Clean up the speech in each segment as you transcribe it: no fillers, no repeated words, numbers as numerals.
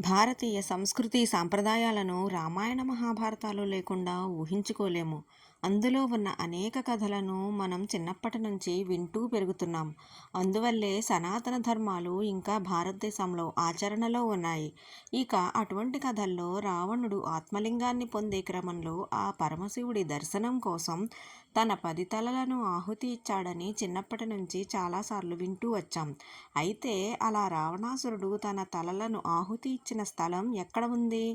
భారతీయ సంస్కృతి సాంప్రదాయాలను రామాయణ మహాభారతాలు లేకుండా ఊహించుకోలేము. అందులో ఉన్న అనేక కథలను మనం చిన్నప్పటి నుంచి వింటూ పెరుగుతున్నాం. అందువల్లే సనాతన ధర్మాలు ఇంకా భారతదేశంలో ఆచరణలో ఉన్నాయి. ఇక అటువంటి కథల్లో రావణుడు ఆత్మలింగాన్ని పొందే క్రమంలో ఆ పరమశివుడి దర్శనం కోసం తన 10 తలలను ఆహుతి ఇచ్చాడని చిన్నప్పటి నుంచి చాలాసార్లు వింటూ వచ్చాం. అయితే అలా రావణాసురుడు తన తలలను ఆహుతి ఇచ్చిన స్థలం ఎక్కడ ఉంది?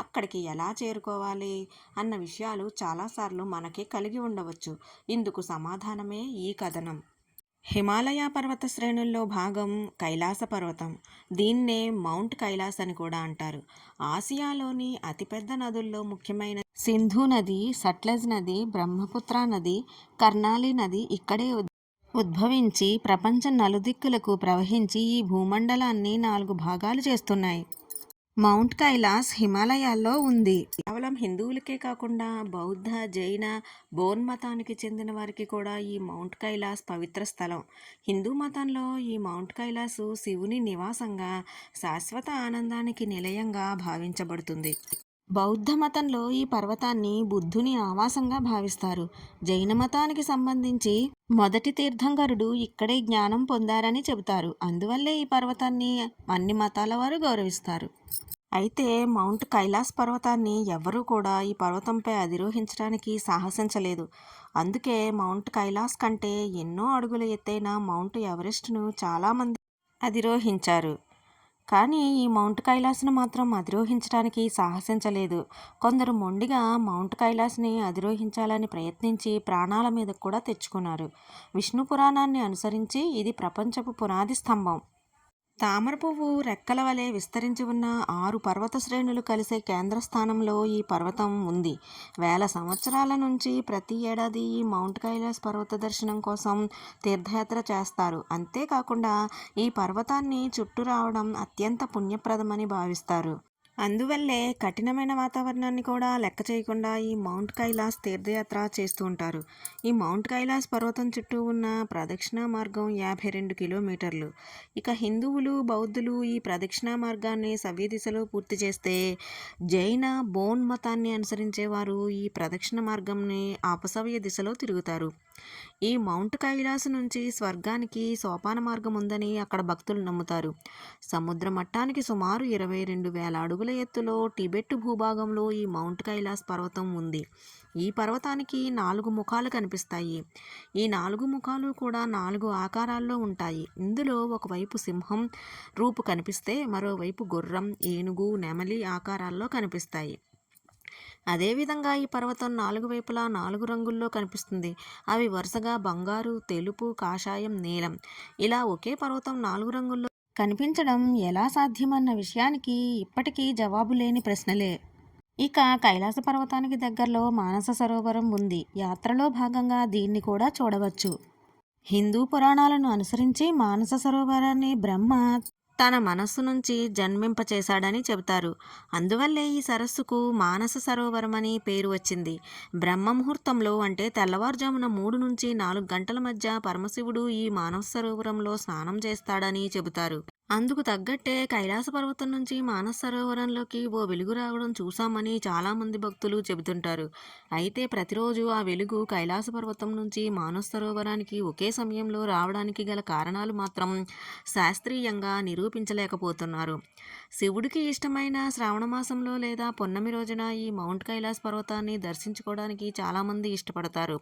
అక్కడికి ఎలా చేరుకోవాలి? అన్న విషయాలు చాలాసార్లు మనకి కలిగి ఉండవచ్చు. ఇందుకు సమాధానమే ఈ కథనం. హిమాలయ పర్వత శ్రేణుల్లో భాగం కైలాస పర్వతం. దీన్నే మౌంట్ కైలాస్ అని కూడా అంటారు. ఆసియాలోని అతిపెద్ద నదుల్లో ముఖ్యమైన సింధు నది, సట్లెజ్ నది, బ్రహ్మపుత్ర నది, కర్నాలి నది ఇక్కడే ఉద్భవించి ప్రపంచం నలుదిక్కులకు ప్రవహించి ఈ భూమండలాన్ని 4 భాగాలు చేస్తున్నాయి. మౌంట్ కైలాస్ హిమాలయాల్లో ఉంది. కేవలం హిందువులకే కాకుండా బౌద్ధ, జైన, బోన్ మతానికి చెందిన వారికి కూడా ఈ మౌంట్ కైలాస్ పవిత్ర స్థలం. హిందూ మతంలో ఈ మౌంట్ కైలాసు శివుని నివాసంగా, శాశ్వత ఆనందానికి నిలయంగా భావించబడుతుంది. బౌద్ధ మతంలో ఈ పర్వతాన్ని బుద్ధుని ఆవాసంగా భావిస్తారు. జైన మతానికి సంబంధించి మొదటి తీర్థంకరుడు ఇక్కడే జ్ఞానం పొందారని చెబుతారు. అందువల్లే ఈ పర్వతాన్ని అన్ని మతాల వారు గౌరవిస్తారు. అయితే మౌంట్ కైలాస్ పర్వతాన్ని ఎవ్వరూ కూడా ఈ పర్వతంపై అధిరోహించడానికి సాహసించలేదు. అందుకే మౌంట్ కైలాస్ కంటే ఎన్నో అడుగుల ఎత్తైన మౌంట్ ఎవరెస్ట్ను చాలామంది అధిరోహించారు. కానీ ఈ మౌంట్ కైలాస్ను మాత్రం అధిరోహించడానికి సాహసించలేదు. కొందరు మొండిగా మౌంట్ కైలాస్ని అధిరోహించాలని ప్రయత్నించి ప్రాణాల మీద కూడా తెచ్చుకున్నారు. విష్ణు పురాణాన్ని అనుసరించి ఇది ప్రపంచపు పునాది స్తంభం. తామర పువ్వు రెక్కల వలె విస్తరించి ఉన్న 6 పర్వత శ్రేణులు కలిసే కేంద్ర స్థానంలో ఈ పర్వతం ఉంది. వేల సంవత్సరాల నుంచి ప్రతి ఏడాది ఈ మౌంట్ కైలాస్ పర్వత దర్శనం కోసం తీర్థయాత్ర చేస్తారు. అంతేకాకుండా ఈ పర్వతాన్ని చుట్టూ రావడం అత్యంత పుణ్యప్రదమని భావిస్తారు. అందువల్లే కఠినమైన వాతావరణాన్ని కూడా లెక్క చేయకుండా ఈ మౌంట్ కైలాస్ తీర్థయాత్ర చేస్తూ ఉంటారు. ఈ మౌంట్ కైలాస్ పర్వతం చుట్టూ ఉన్న ప్రదక్షిణా మార్గం 52 కిలోమీటర్లు. ఇక హిందువులు, బౌద్ధులు ఈ ప్రదక్షిణా మార్గాన్ని సవ్య దిశలో పూర్తి చేస్తే, జైన, బోన్ మతాన్ని అనుసరించేవారు ఈ ప్రదక్షిణ మార్గంని అపసవ్య దిశలో తిరుగుతారు. ఈ మౌంట్ కైలాస్ నుంచి స్వర్గానికి సోపాన మార్గం ఉందని అక్కడ భక్తులు నమ్ముతారు. సముద్ర మట్టానికి సుమారు 22,000 అడుగుల ఎత్తులో టిబెట్ భూభాగంలో ఈ మౌంట్ కైలాస్ పర్వతం ఉంది. ఈ పర్వతానికి 4 ముఖాలు కనిపిస్తాయి. ఈ 4 ముఖాలు కూడా 4 ఆకారాల్లో ఉంటాయి. ఇందులో ఒకవైపు సింహం రూపు కనిపిస్తే మరోవైపు గుర్రం, ఏనుగు, నెమలి ఆకారాల్లో కనిపిస్తాయి. అదేవిధంగా ఈ పర్వతం 4 వైపులా 4 రంగుల్లో కనిపిస్తుంది. అవి వరుసగా బంగారు, తెలుపు, కాషాయం, నీలం. ఇలా ఒకే పర్వతం 4 రంగుల్లో కనిపించడం ఎలా సాధ్యమన్న విషయానికి ఇప్పటికీ జవాబు లేని ప్రశ్నలే. ఇక కైలాస పర్వతానికి దగ్గరలో మానస సరోవరం ఉంది. యాత్రలో భాగంగా దీన్ని కూడా చూడవచ్చు. హిందూ పురాణాలను అనుసరించి మానస సరోవరాన్ని బ్రహ్మ తన మనస్సు నుంచి జన్మింపచేశాడని చెబుతారు. అందువల్లే ఈ సరస్సుకు మానస సరోవరం అని పేరు వచ్చింది. బ్రహ్మ ముహూర్తంలో అంటే తెల్లవారుజామున 3 నుంచి 4 గంటల మధ్య పరమశివుడు ఈ మానస సరోవరంలో స్నానం చేస్తాడని చెబుతారు. అందుకు తగ్గట్టే కైలాస పర్వతం నుంచి మానస సరోవరంలోకి ఓ వెలుగు రావడం చూశామని చాలామంది భక్తులు చెబుతుంటారు. అయితే ప్రతిరోజు ఆ వెలుగు కైలాస పర్వతం నుంచి మానస సరోవరానికి ఒకే సమయంలో రావడానికి గల కారణాలు మాత్రం శాస్త్రీయంగా నిరూపించలేకపోతున్నారు. శివుడికి ఇష్టమైన శ్రావణ మాసంలో లేదా పున్నమి రోజున ఈ మౌంట్ కైలాస్ పర్వతాన్ని దర్శించుకోవడానికి చాలామంది ఇష్టపడతారు.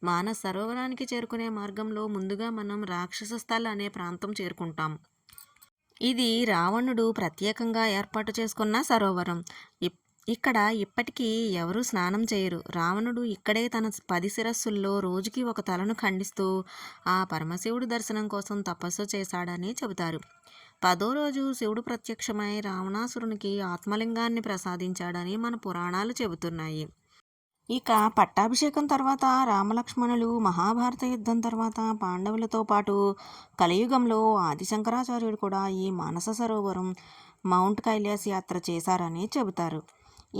మానస సరోవరానికి చేరుకునే మార్గంలో ముందుగా మనం రాక్షస స్థల్ అనే ప్రాంతం చేరుకుంటాం. ఇది రావణుడు ప్రత్యేకంగా ఏర్పాటు చేసుకున్న సరోవరం. ఇక్కడ ఇప్పటికీ ఎవరూ స్నానం చేయరు. రావణుడు ఇక్కడే తన 10 శిరస్సుల్లో రోజుకి ఒక తలను ఖండిస్తూ ఆ పరమశివుడి దర్శనం కోసం తపస్సు చేశాడని చెబుతారు. 10వ రోజు శివుడు ప్రత్యక్షమై రావణాసురునికి ఆత్మలింగాన్ని ప్రసాదించాడని మన పురాణాలు చెబుతున్నాయి. ఇక పట్టాభిషేకం తర్వాత రామలక్ష్మణులు, మహాభారత యుద్ధం తర్వాత పాండవులతో పాటు కలియుగంలో ఆదిశంకరాచార్యుడు కూడా ఈ మానస సరోవరం, మౌంట్ కైలాస్ యాత్ర చేశారని చెబుతారు.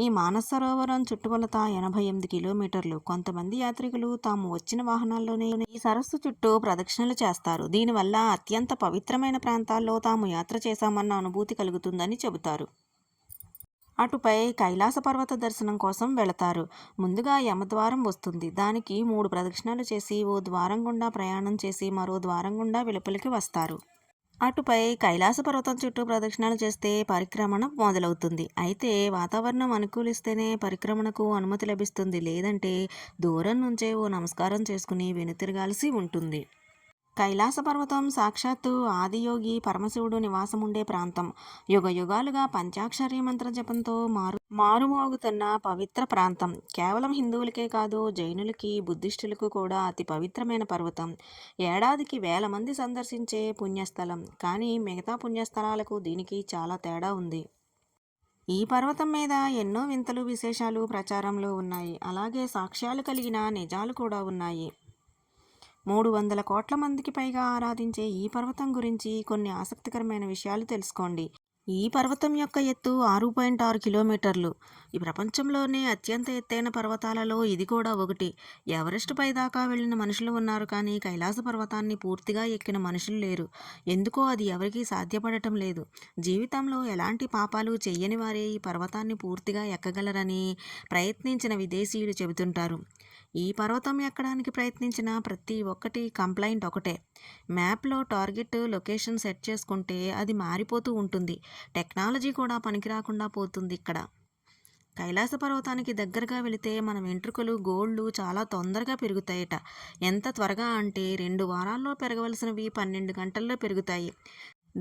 ఈ మానస సరోవరం చుట్టుకొలత 88 కిలోమీటర్లు. కొంతమంది యాత్రికులు తాము వచ్చిన వాహనాల్లోనే ఈ సరస్సు చుట్టూ ప్రదక్షిణలు చేస్తారు. దీనివల్ల అత్యంత పవిత్రమైన ప్రాంతాల్లో తాము యాత్ర చేశామన్న అనుభూతి కలుగుతుందని చెబుతారు. అటుపై కైలాస పర్వత దర్శనం కోసం వెళతారు. ముందుగా యమద్వారం వస్తుంది. దానికి 3 ప్రదక్షిణాలు చేసి ఓ ద్వారం గుండా ప్రయాణం చేసి మరో ద్వారం గుండా వెలుపలికి వస్తారు. అటుపై కైలాస పర్వతం చుట్టూ ప్రదక్షిణాలు చేస్తే పరిక్రమణ మొదలవుతుంది. అయితే వాతావరణం అనుకూలిస్తేనే పరిక్రమణకు అనుమతి లభిస్తుంది. లేదంటే దూరం నుంచే ఓ నమస్కారం చేసుకుని వెనుతిరగాల్సి ఉంటుంది. కైలాస పర్వతం సాక్షాత్తు ఆదియోగి పరమశివుడు నివాసముండే ప్రాంతం. యుగ యుగాలుగా పంచాక్షరి మంత్ర జపంతో మారుమోగుతున్న పవిత్ర ప్రాంతం. కేవలం హిందువులకే కాదు, జైనులకి, బుద్ధిస్టులకు కూడా అతి పవిత్రమైన పర్వతం. ఏడాదికి వేల మంది సందర్శించే పుణ్యస్థలం. కానీ మిగతా పుణ్యస్థలాలకు దీనికి చాలా తేడా ఉంది. ఈ పర్వతం మీద ఎన్నో వింతలు, విశేషాలు ప్రచారంలో ఉన్నాయి. అలాగే సాక్ష్యాలు కలిగిన నిజాలు కూడా ఉన్నాయి. 300 కోట్ల మందికి పైగా ఆరాధించే ఈ పర్వతం గురించి కొన్ని ఆసక్తికరమైన విషయాలు తెలుసుకోండి. ఈ పర్వతం యొక్క ఎత్తు 6.6 కిలోమీటర్లు. ఈ ప్రపంచంలోనే అత్యంత ఎత్తైన పర్వతాలలో ఇది కూడా ఒకటి. ఎవరెస్ట్ పై దాకా వెళ్ళిన మనుషులు ఉన్నారు, కానీ కైలాస పర్వతాన్ని పూర్తిగా ఎక్కిన మనుషులు లేరు. ఎందుకో అది ఎవరికీ సాధ్యపడటం లేదు. జీవితంలో ఎలాంటి పాపాలు చెయ్యని వారే ఈ పర్వతాన్ని పూర్తిగా ఎక్కగలరని ప్రయత్నించిన విదేశీయులు చెబుతుంటారు. ఈ పర్వతం ఎక్కడానికి ప్రయత్నించిన ప్రతి ఒక్కటి కంప్లైంట్ ఒకటే: మ్యాప్లో టార్గెట్ లొకేషన్ సెట్ చేసుకుంటే అది మారిపోతూ ఉంటుంది. టెక్నాలజీ కూడా పనికిరాకుండా పోతుంది ఇక్కడ. కైలాస పర్వతానికి దగ్గరగా వెళితే మన వెంట్రుకలు, గోళ్ళు చాలా తొందరగా పెరుగుతాయట. ఎంత త్వరగా అంటే 2 వారాల్లో పెరగవలసినవి 12 గంటల్లో పెరుగుతాయి.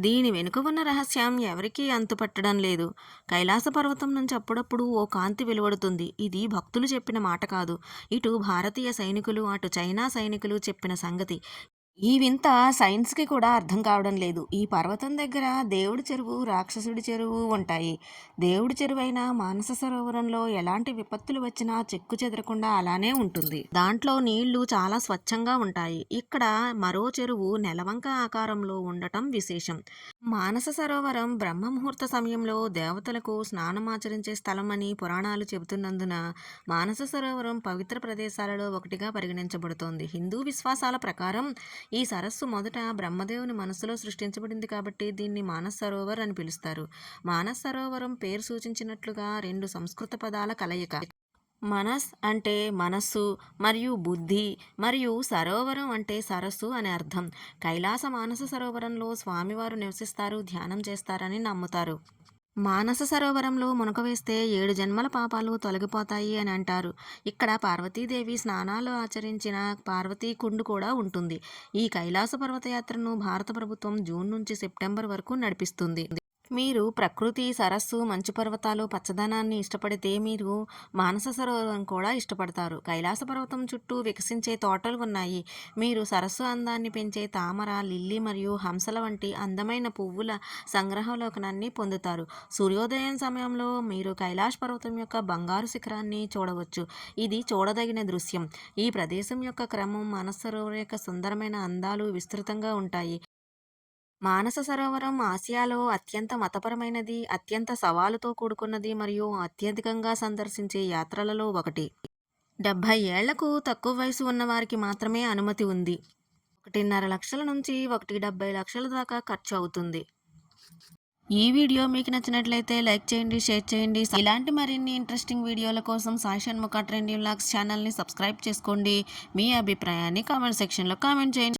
దీని వెనుక ఉన్న రహస్యం ఎవరికీ అంతుపట్టడం లేదు. కైలాస పర్వతం నుంచి అప్పుడప్పుడు ఓ కాంతి వెలువడుతుంది. ఇది భక్తులు చెప్పిన మాట కాదు. ఇటు భారతీయ సైనికులు, అటు చైనా సైనికులు చెప్పిన సంగతి. ఈ వింత సైన్స్కి కూడా అర్థం కావడం లేదు. ఈ పర్వతం దగ్గర దేవుడి చెరువు, రాక్షసుడి చెరువు ఉంటాయి. దేవుడి చెరువైన మానస సరోవరంలో ఎలాంటి విపత్తులు వచ్చినా చెక్కు చెదరకుండా అలానే ఉంటుంది. దాంట్లో నీళ్లు చాలా స్వచ్ఛంగా ఉంటాయి. ఇక్కడ మరో చెరువు నెలవంక ఆకారంలో ఉండటం విశేషం. మానస సరోవరం బ్రహ్మ ముహూర్త సమయంలో దేవతలకు స్నానమాచరించే స్థలం అని పురాణాలు చెబుతున్నందున మానస సరోవరం పవిత్ర ప్రదేశాలలో ఒకటిగా పరిగణించబడుతోంది. హిందూ విశ్వాసాల ప్రకారం ఈ సరస్సు మొదట బ్రహ్మదేవుని మనస్సులో సృష్టించబడింది కాబట్టి దీన్ని మానస్ సరోవర్ అని పిలుస్తారు. మానస్ సరోవరం పేరు సూచించినట్లుగా 2 సంస్కృత పదాల కలయిక. మనస్ అంటే మనస్సు మరియు బుద్ధి, మరియు సరోవరం అంటే సరస్సు అని అర్థం. కైలాస మానస సరోవరంలో స్వామివారు నివసిస్తారు, ధ్యానం చేస్తారని నమ్ముతారు. మానస సరోవరంలో మునక వేస్తే 7 జన్మల పాపాలు తొలగిపోతాయి అని అంటారు. ఇక్కడ పార్వతీదేవి స్నానాలు ఆచరించిన పార్వతీ కుండు కూడా ఉంటుంది. ఈ కైలాస పర్వతయాత్రను భారత ప్రభుత్వం జూన్ నుంచి సెప్టెంబర్ వరకు నడిపిస్తుంది. మీరు ప్రకృతి, సరస్సు, మంచు పర్వతాలు, పచ్చదనాన్ని ఇష్టపడితే మీరు మానస సరోవరం కూడా ఇష్టపడతారు. కైలాస పర్వతం చుట్టూ వికసించే తోటలు ఉన్నాయి. మీరు సరస్సు అందాన్ని పెంచే తామర, లిల్లీ మరియు హంసల వంటి అందమైన పువ్వుల సంగ్రహావలోకనాన్ని పొందుతారు. సూర్యోదయం సమయంలో మీరు కైలాస పర్వతం యొక్క బంగారు శిఖరాన్ని చూడవచ్చు. ఇది చూడదగిన దృశ్యం. ఈ ప్రదేశం యొక్క క్రమం, మానస సరోవరం యొక్క సుందరమైన అందాలు విస్తృతంగా ఉంటాయి. మానస సరోవరం ఆసియాలో అత్యంత మతపరమైనది, అత్యంత సవాలుతో కూడుకున్నది మరియు అత్యధికంగా సందర్శించే యాత్రలలో ఒకటి. 70 ఏళ్లకు తక్కువ వయసు ఉన్న వారికి మాత్రమే అనుమతి ఉంది. 1.5 లక్షల నుంచి 1.70 లక్షల దాకా ఖర్చు అవుతుంది. ఈ వీడియో మీకు నచ్చినట్లయితే లైక్ చేయండి, షేర్ చేయండి. ఇలాంటి మరిన్ని ఇంట్రెస్టింగ్ వీడియోల కోసం సాయి షణ్ముఖ ట్రెండింగ్ వ్లాగ్స్ ఛానల్ని సబ్స్క్రైబ్ చేసుకోండి. మీ అభిప్రాయాన్ని కామెంట్ సెక్షన్లో కామెంట్ చేయండి.